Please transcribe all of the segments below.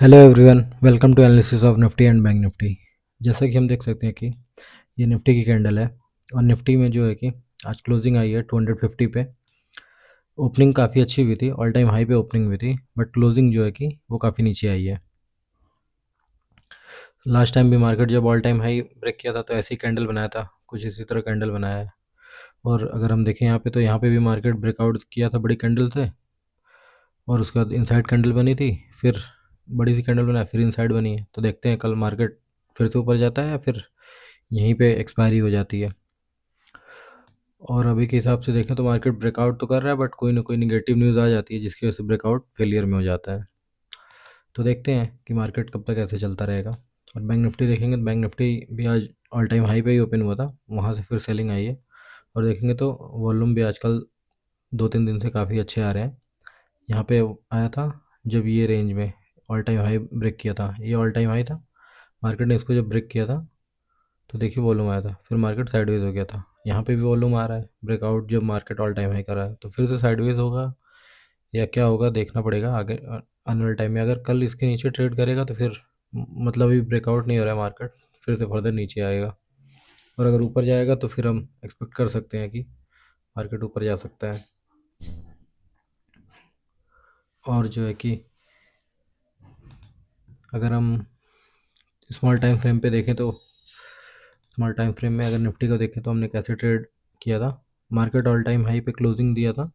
Hello everyone, welcome to analysis of Nifty and bank Nifty. जैसा कि हम देख सकते हैं कि ये निफ्टी की कैंडल है और निफ्टी में जो है कि आज क्लोजिंग आई है 250 पे। ओपनिंग काफ़ी अच्छी हुई थी, ऑल टाइम हाई पे ओपनिंग हुई थी, बट क्लोजिंग जो है कि वो काफ़ी नीचे आई है। लास्ट टाइम भी मार्केट जब ऑल टाइम हाई ब्रेक किया था तो ऐसी कैंडल बनाया था, कुछ इसी तरह कैंडल बनाया है। और अगर हम देखें यहाँ पे तो यहाँ पे भी मार्केट ब्रेकआउट किया था बड़ी कैंडल से, और उसके बाद इनसाइड कैंडल बनी थी, फिर बड़ी सी कैंडल बनाया, फिर इनसाइड बनी है। तो देखते हैं कल मार्केट फिर से ऊपर जाता है या फिर यहीं पे एक्सपायरी हो जाती है। और अभी के हिसाब से देखें तो मार्केट ब्रेकआउट तो कर रहा है, बट कोई ना कोई निगेटिव न्यूज़ आ जाती है जिसकी वजह से ब्रेकआउट फेलियर में हो जाता है। तो देखते हैं कि मार्केट कब तक ऐसे चलता रहेगा। और बैंक निफ्टी देखेंगे तो बैंक निफ्टी भी आज ऑल टाइम हाई पे ही ओपन हुआ था, वहाँ से फिर सेलिंग आई है। और देखेंगे तो वॉल्यूम भी आजकल 2-3 दिन से काफ़ी अच्छे आ रहे हैं। यहाँ पे आया था जब ये रेंज में ऑल टाइम हाई ब्रेक किया था, ये ऑल टाइम हाई था। मार्केट ने इसको जब ब्रेक किया था तो देखिए वॉल्यूम आया था, फिर मार्केट साइडवेज हो गया था। यहाँ पे भी वॉल्यूम आ रहा है, ब्रेकआउट जब मार्केट ऑल टाइम हाई कर रहा है तो फिर से साइडवेज होगा या क्या होगा देखना पड़ेगा आगे आने वाले टाइम में। अगर कल इसके नीचे ट्रेड करेगा तो फिर मतलब अभी ब्रेकआउट नहीं हो रहा है मार्केट, फिर से फर्दर नीचे आएगा। और अगर ऊपर जाएगा तो फिर हम एक्सपेक्ट कर सकते हैं कि मार्केट ऊपर जा सकता है। और जो है कि अगर हम स्मॉल टाइम फ्रेम पे देखें तो स्मॉल टाइम फ्रेम में अगर निफ्टी को देखें तो हमने कैसे ट्रेड किया था। मार्केट ऑल टाइम हाई पे क्लोजिंग दिया था,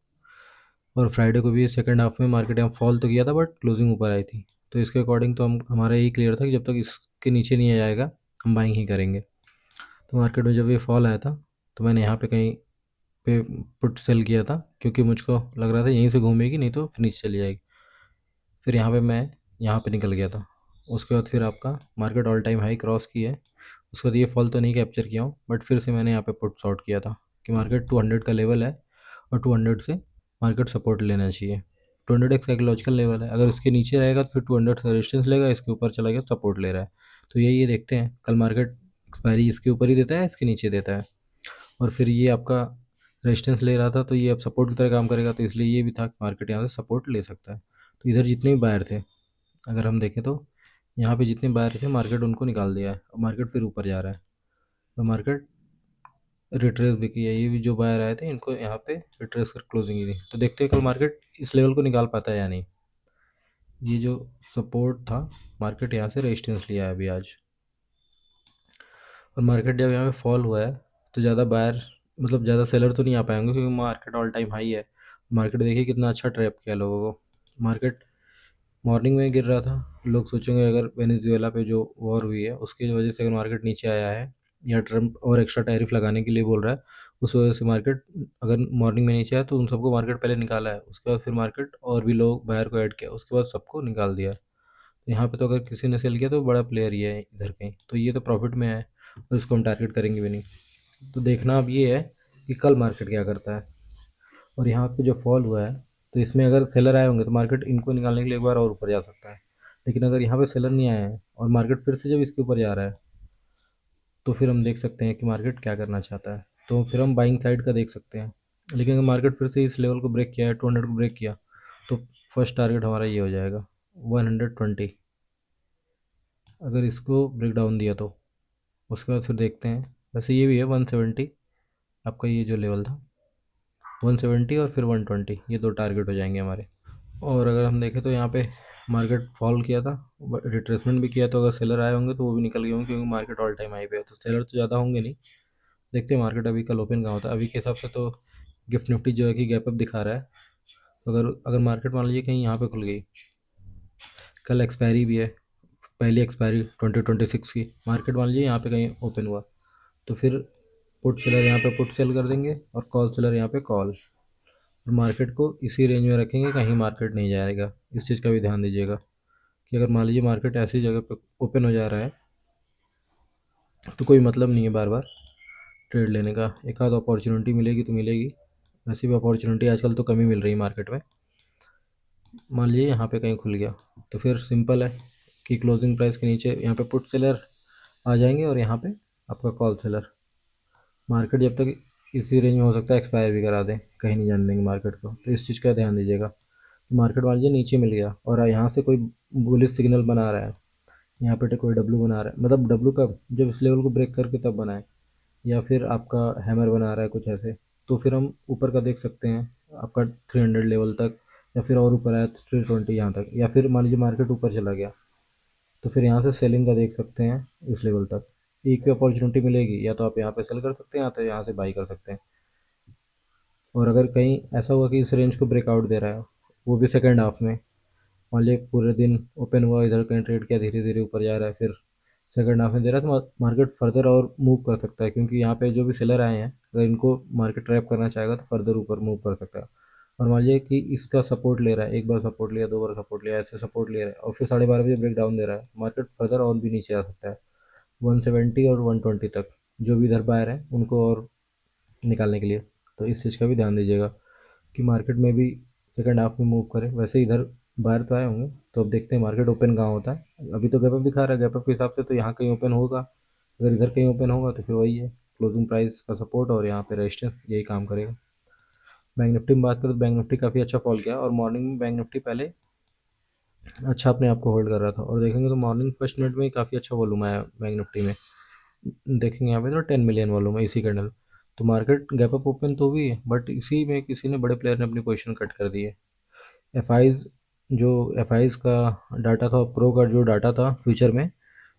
और फ्राइडे को भी सेकंड हाफ में मार्केट यहाँ फॉल तो किया था बट क्लोजिंग ऊपर आई थी। तो इसके अकॉर्डिंग तो हम हमारा यही क्लियर था कि जब तक इसके नीचे नहीं आ जाएगा हम बाइंग ही करेंगे। तो मार्केट में जब ये फॉल आया था तो मैंने यहाँ पे कहीं पे पुट सेल किया था, क्योंकि मुझको लग रहा था यहीं से घूमेगी, नहीं तो फिर नीचे चली जाएगी। फिर यहाँ पे मैं यहाँ पे निकल गया था। उसके बाद फिर आपका market all time high cross की है। उसके बाद ये फॉल तो नहीं कैप्चर किया हूँ, बट फिर से मैंने यहाँ पे पुट शॉर्ट किया था कि मार्केट 200 का लेवल है और 200 से मार्केट सपोर्ट लेना चाहिए। 200 एक साइकोलॉजिकल लेवल है, अगर इसके नीचे रहेगा तो फिर 200 से रेजिस्टेंस लेगा, इसके ऊपर चला गया सपोर्ट ले रहा है। तो यही ये देखते हैं कल मार्केट एक्सपायरी इसके ऊपर ही देता है, इसके नीचे देता है। और फिर ये आपका रेजिस्टेंस ले रहा था तो ये अब सपोर्ट की तरह काम करेगा, तो इसलिए ये भी था कि मार्केट यहाँ से सपोर्ट ले सकता है। तो इधर जितने भी बायर थे, अगर हम देखें तो यहाँ पे जितने बायर थे मार्केट उनको निकाल दिया है, और मार्केट फिर ऊपर जा रहा है। तो मार्केट रिट्रेस भी किया, ये भी जो बायर आए थे इनको यहाँ पे रिट्रेस कर क्लोजिंग ही थी। तो देखते हैं कल मार्केट इस लेवल को निकाल पाता है या नहीं। ये जो सपोर्ट था, मार्केट यहाँ से रेजिस्टेंस लिया है अभी आज। और मार्केट जब यहाँ पे फॉल हुआ है तो ज़्यादा बायर मतलब ज़्यादा सेलर तो नहीं आ पाएंगे, क्योंकि मार्केट ऑल टाइम हाई है। मार्केट देखिए कितना अच्छा ट्रैप किया लोगों को। मार्केट मॉर्निंग में गिर रहा था, लोग सोचेंगे अगर वेनेजुएला पे जो वॉर हुई है उसकी वजह से अगर मार्केट नीचे आया है, या ट्रम्प और एक्स्ट्रा टैरिफ लगाने के लिए बोल रहा है, उस वजह से मार्केट अगर मॉर्निंग में नीचे आया तो उन सबको मार्केट पहले निकाला है। उसके बाद फिर मार्केट और भी लोग बायर को ऐड किया, उसके बाद सबको निकाल दिया। तो यहाँ पे तो अगर किसी ने सेल किया तो बड़ा प्लेयर ही है इधर कहीं, तो ये तो प्रॉफिट में है और इसको हम टारगेट करेंगे भी नहीं। तो देखना अब ये है कि कल मार्केट क्या करता है। और यहाँ पे जो फॉल हुआ है तो इसमें अगर सेलर आए होंगे तो मार्केट इनको निकालने के लिए एक बार और ऊपर जा सकता है। लेकिन अगर यहाँ पे सेलर नहीं आए हैं और मार्केट फिर से जब इसके ऊपर जा रहा है तो फिर हम देख सकते हैं कि मार्केट क्या करना चाहता है, तो फिर हम बाइंग साइड का देख सकते हैं। लेकिन अगर मार्केट फिर से इस लेवल को ब्रेक किया है, 200 को ब्रेक किया, तो फर्स्ट टारगेट हमारा ये हो जाएगा 120। अगर इसको ब्रेक डाउन दिया तो उसके बाद फिर देखते हैं। वैसे ये भी है 170, आपका ये जो लेवल था 170 और फिर 120, ये दो टारगेट हो जाएंगे हमारे। और अगर हम देखें तो यहाँ पे मार्केट फॉल किया था, रिट्रेसमेंट भी किया, तो अगर सेलर आए होंगे तो वो भी निकल गए होंगे, क्योंकि मार्केट ऑल टाइम हाई पे है। तो सेलर तो ज़्यादा होंगे नहीं। देखते हैं मार्केट अभी कल ओपन कहाँ होता है। अभी के हिसाब से तो गिफ्ट निफ्टी जो है कि गैप अप दिखा रहा है। तो अगर अगर मार्केट मान लीजिए कहीं यहाँ पे खुल गई, कल एक्सपायरी भी है, पहली एक्सपायरी 2026 की, मार्केट मान लीजिए यहाँ पे कहीं ओपन हुआ, तो फिर पुट सेलर यहाँ पे पुट सेल कर देंगे और कॉल सेलर यहाँ पे कॉल। और मार्केट को इसी रेंज में रखेंगे, कहीं मार्केट नहीं जाएगा। इस चीज़ का भी ध्यान दीजिएगा कि अगर मान लीजिए मार्केट ऐसी जगह पे ओपन हो जा रहा है तो कोई मतलब नहीं है बार बार ट्रेड लेने का। एक आध अपॉर्चुनिटी मिलेगी तो मिलेगी, वैसे भी अपॉर्चुनिटी आजकल तो कम ही मिल रही है मार्केट में। मान लीजिए यहाँ पे कहीं खुल गया तो फिर सिंपल है कि क्लोजिंग प्राइस के नीचे यहाँ पे पुट सेलर आ जाएंगे और यहाँ पे आपका कॉल सेलर। मार्केट जब तक इसी रेंज में हो सकता है एक्सपायर भी करा दें, कहीं नहीं जाने देंगे मार्केट को, तो इस चीज़ का ध्यान दीजिएगा। मार्केट मान लीजिए नीचे मिल गया और यहाँ से कोई बुलिश सिग्नल बना रहा है, यहाँ पे कोई डब्लू बना रहा है, मतलब डब्लू कब, जब इस लेवल को ब्रेक करके तब बनाए, या फिर आपका हैमर बना रहा है कुछ ऐसे, तो फिर हम ऊपर का देख सकते हैं आपका 300 लेवल तक, या फिर और ऊपर आया 320 यहाँ तक, या फिर मान लीजिए मार्केट ऊपर चला गया तो फिर यहाँ से सेलिंग का देख सकते हैं इस लेवल तक। एक भी अपॉर्चुनिटी मिलेगी, या तो आप यहाँ पे सेल कर सकते हैं या तो यहाँ से बाई कर सकते हैं। और अगर कहीं ऐसा हुआ कि इस रेंज को ब्रेकआउट दे रहा है, वो भी सेकेंड हाफ में, मान लीजिए पूरे दिन ओपन हुआ, इधर कहीं ट्रेड किया, धीरे धीरे ऊपर जा रहा है, फिर सेकंड हाफ में दे रहा है, तो मार्केट फर्दर और मूव कर सकता है, क्योंकि यहाँ पे जो भी सेलर आए हैं अगर इनको मार्केट ट्रैप करना चाहेगा तो फर्दर ऊपर मूव कर सकता है। और मान लीजिए कि इसका सपोर्ट ले रहा है, एक बार सपोर्ट लिया, दो बार सपोर्ट लिया, ऐसे सपोर्ट ले रहा है और फिर 12:30 बजे ब्रेक डाउन दे रहा है, मार्केट फर्दर और भी नीचे आ सकता है 170 और 120 तक, जो भी इधर बायर है उनको और निकालने के लिए। तो इस चीज़ का भी ध्यान दीजिएगा कि मार्केट में भी सेकंड हाफ में मूव करे। वैसे इधर बाहर तो आए होंगे, तो अब देखते हैं मार्केट ओपन कहाँ होता है। अभी तो गैप अप दिखा रहा है, गैप अप के हिसाब से तो यहाँ कहीं ओपन होगा, अगर इधर कहीं ओपन होगा तो फिर वही है क्लोजिंग प्राइस का सपोर्ट और यहाँ पे रेजिस्टेंस, यही काम करेगा। बैंक निफ्टी में बात करें तो बैंक निफ्टी काफ़ी अच्छा फॉल किया और मॉर्निंग में बैंक निफ्टी पहले अच्छा अपने आप को होल्ड कर रहा था, और देखेंगे तो मॉर्निंग फर्स्ट मिनट में ही काफ़ी अच्छा वॉल्यूम आया बैंक निफ्टी में, देखेंगे यहाँ पे तो 10 मिलियन वॉल्यूम है इसी कैंडल। तो मार्केट गैप अप ओपन तो हुई है, बट इसी में किसी ने, बड़े प्लेयर ने अपनी पोजीशन कट कर दी है। एफ आईज, जो एफ आईज का डाटा था, प्रो का जो डाटा था फ्यूचर में,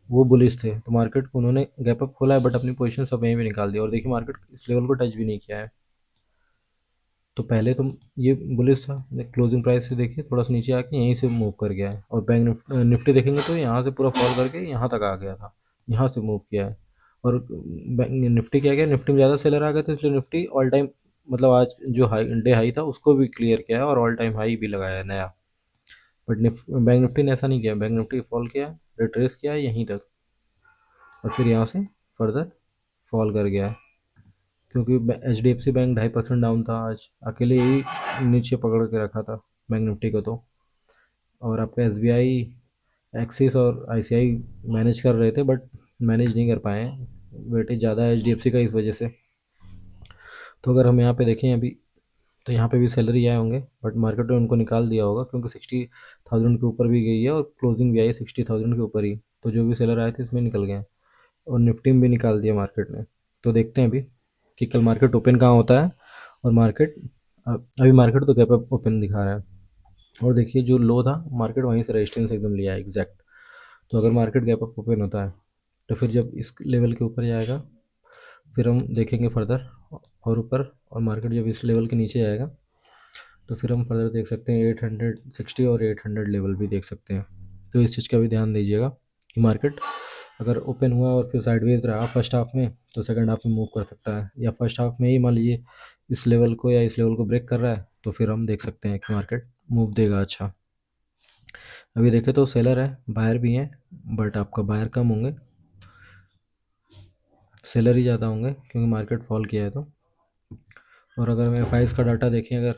वो बुलिश थे, तो मार्केट को उन्होंने गैप अप खोला है बट अपनी पोजीशन सब यहीं पे निकाल दिया, और देखिए मार्केट इस लेवल को टच भी नहीं किया है। तो पहले तो ये बुलिश था, क्लोजिंग प्राइस से देखिए थोड़ा सा नीचे आके यहीं से मूव कर गया है, और बैंक निफ्टी देखेंगे तो यहाँ से पूरा फॉल करके यहाँ तक आ गया था, यहाँ से मूव किया है। और बैंक निफ्टी क्या गया, निफ्टी में ज़्यादा सेलर आ गए थे, इसलिए निफ्टी ऑल टाइम, मतलब आज जो हाई डे हाई था उसको भी क्लियर किया है और ऑल टाइम हाई भी लगाया है नया। बट बैंक निफ्टी ने ऐसा नहीं किया, बैंक निफ्टी फॉल किया, रिट्रेस किया यहीं तक, और फिर यहाँ से फर्दर फॉल कर गया है, क्योंकि H D F C bank 2.5% down था आज, अकेले ही नीचे पकड़ के रखा था बैंक निफ्टी को तो। और आपका एस बी आई, एक्सिस और आई सी आई मैनेज कर रहे थे, बट मैनेज नहीं कर पाए, वेटेज ज़्यादा है एच डी एफ सी का इस वजह से। तो अगर हम यहाँ पे देखें अभी, तो यहाँ पे भी सैलरी आए होंगे, बट मार्केट ने उनको निकाल दिया होगा, क्योंकि 60,000 के ऊपर भी गई है और क्लोजिंग भी आई है 60,000 के ऊपर ही, तो जो भी सेलर आए थे इसमें निकल गए, और निफ्टी में भी निकाल दिया मार्केट ने। तो देखते हैं अभी कि कल मार्केट ओपन कहाँ होता है, और मार्केट अभी मार्केट तो गैप अप ओपन दिखा रहा है, और देखिए जो लो था मार्केट वहीं से रेजिस्टेंस एकदम लिया है एग्जैक्ट। तो अगर मार्केट गैप अप ओपन होता है तो फिर जब इस लेवल के ऊपर जाएगा फिर हम देखेंगे फर्दर और ऊपर, और मार्केट जब इस लेवल के नीचे आएगा तो फिर हम फर्दर देख सकते हैं 860 और 800 लेवल भी देख सकते हैं। तो इस चीज़ का भी ध्यान दीजिएगा कि मार्केट अगर ओपन हुआ और फिर साइडवेज रहा फर्स्ट हाफ में तो सेकंड हाफ में मूव कर सकता है, या फर्स्ट हाफ में ही मान लीजिए इस लेवल को या इस लेवल को ब्रेक कर रहा है तो फिर हम देख सकते हैं कि मार्केट मूव देगा अच्छा। अभी देखें तो सेलर है, बायर भी हैं, बट आपका बायर कम होंगे, सेलर ही ज़्यादा होंगे क्योंकि मार्केट फॉल किया है तो। और अगर हम एफ का डाटा देखें अगर,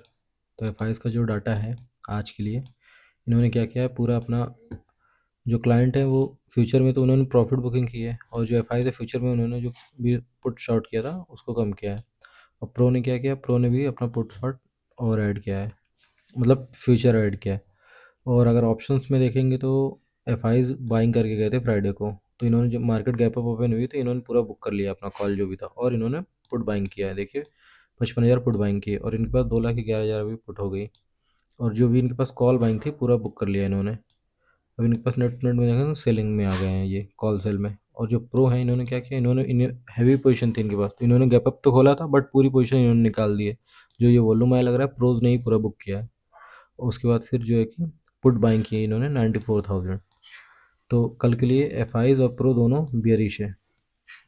तो एफ का जो डाटा है आज के लिए, इन्होंने क्या किया है, पूरा अपना जो क्लाइंट है वो फ्यूचर में तो उन्होंने प्रॉफिट बुकिंग की है, और जो एफ है फ्यूचर में उन्होंने जो भी पुट शॉर्ट किया था उसको कम किया है। और प्रो ने क्या किया, प्रो ने भी अपना पुट शॉर्ट और ऐड किया है, मतलब फ्यूचर ऐड किया है। और अगर ऑप्शंस में देखेंगे तो एफ बाइंग करके गए थे फ्राइडे को, तो इन्होंने जब मार्केट गैप अप ओपन हुई तो इन्होंने पूरा बुक कर लिया अपना कॉल जो भी था, और इन्होंने पुट बाइंग किया है, देखिए 55,000 पुट बाइंग की, और इनके पास 2,11,000 भी पुट हो गई, और जो भी इनके पास कॉल बाइंग थी पूरा बुक कर लिया इन्होंने। अब इनके पास नेट नेट में देखें तो सेलिंग में आ गए हैं ये कॉल सेल में। और जो प्रो हैं इन्होंने क्या किया, इन्होंने इन्हें हैवी पोजीशन थी इनके पास, तो इन्होंने गैप अप तो खोला था बट पूरी पोजीशन इन्होंने निकाल दी है, जो ये वॉल्यूम आया लग रहा है प्रोज ने ही पूरा बुक किया है। और उसके बाद फिर जो है कि पुट बाइंग की है इन्होंने 94,000। तो कल के लिए एफ और प्रो दोनों बियरिश है,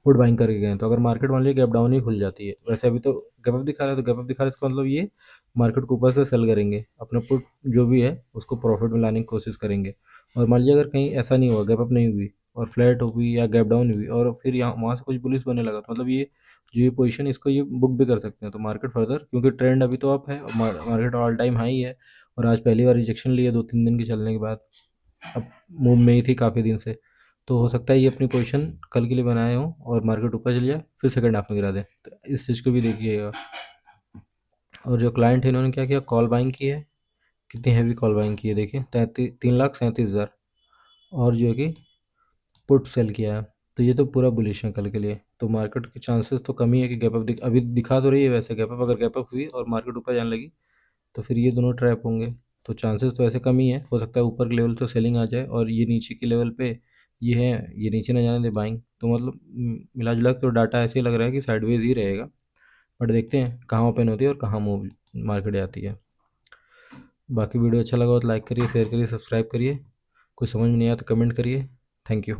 पुट बाइंग करके गए हैं। तो अगर मार्केट मान लीजिए गैप डाउन ही खुल जाती है, वैसे अभी तो गैप अप दिखा रहा है, तो गैप अप दिखा रहा है इसका मतलब ये मार्केट को ऊपर से सेल करेंगे, अपना पुट जो भी है उसको प्रॉफिट में लाने की कोशिश करेंगे। और मान लीजिए अगर कहीं ऐसा नहीं हुआ, गैप अप नहीं हुई और फ्लैट हो गई या गैप डाउन हुई और फिर यहाँ वहाँ से कुछ बुलिश बनने लगा, तो मतलब ये जो ये पोजीशन इसको ये बुक भी कर सकते हैं। तो मार्केट फर्दर, क्योंकि ट्रेंड अभी तो अप है और मार्केट ऑल टाइम हाई है, और आज पहली बार रिजेक्शन लिए 2-3 दिन के चलने के बाद, अब मूव में ही थी काफ़ी दिन से, तो हो सकता है ये अपनी पोजीशन कल के लिए बनाए हों और मार्केट ऊपर चल जाए फिर सेकंड हाफ में गिरा दें, तो इस चीज़ को भी देखिएगा। और जो क्लाइंट है इन्होंने क्या किया, कॉल बाइंग की है कितनी हैवी कॉल बाइंग की है देखिए, 3,37,000। और जो है कि पुट सेल किया है, तो ये तो पूरा बुलिश है कल के लिए। तो मार्केट के चांसेस तो कम ही है कि गैप अप अभी दिखा तो रही है वैसे गैप अप, अगर गैप अप हुई और मार्केट ऊपर जाने लगी तो फिर ये दोनों ट्रैप होंगे। तो चांसेस तो ऐसे कम ही है, हो सकता है ऊपर के लेवल तो सेलिंग आ जाए और ये नीचे के लेवल पे ये है, ये नीचे ना जाने दे बाइंग। तो मतलब मिला जुला के तो डाटा ऐसे ही लग रहा है कि साइडवेज ही रहेगा, बट देखते हैं कहाँ ओपन होती है और कहाँ मूव मार्केट जाती है। बाकी वीडियो अच्छा लगा हो तो लाइक करिए, शेयर करिए, सब्सक्राइब करिए। कुछ समझ में नहीं आया तो कमेंट करिए। Thank you.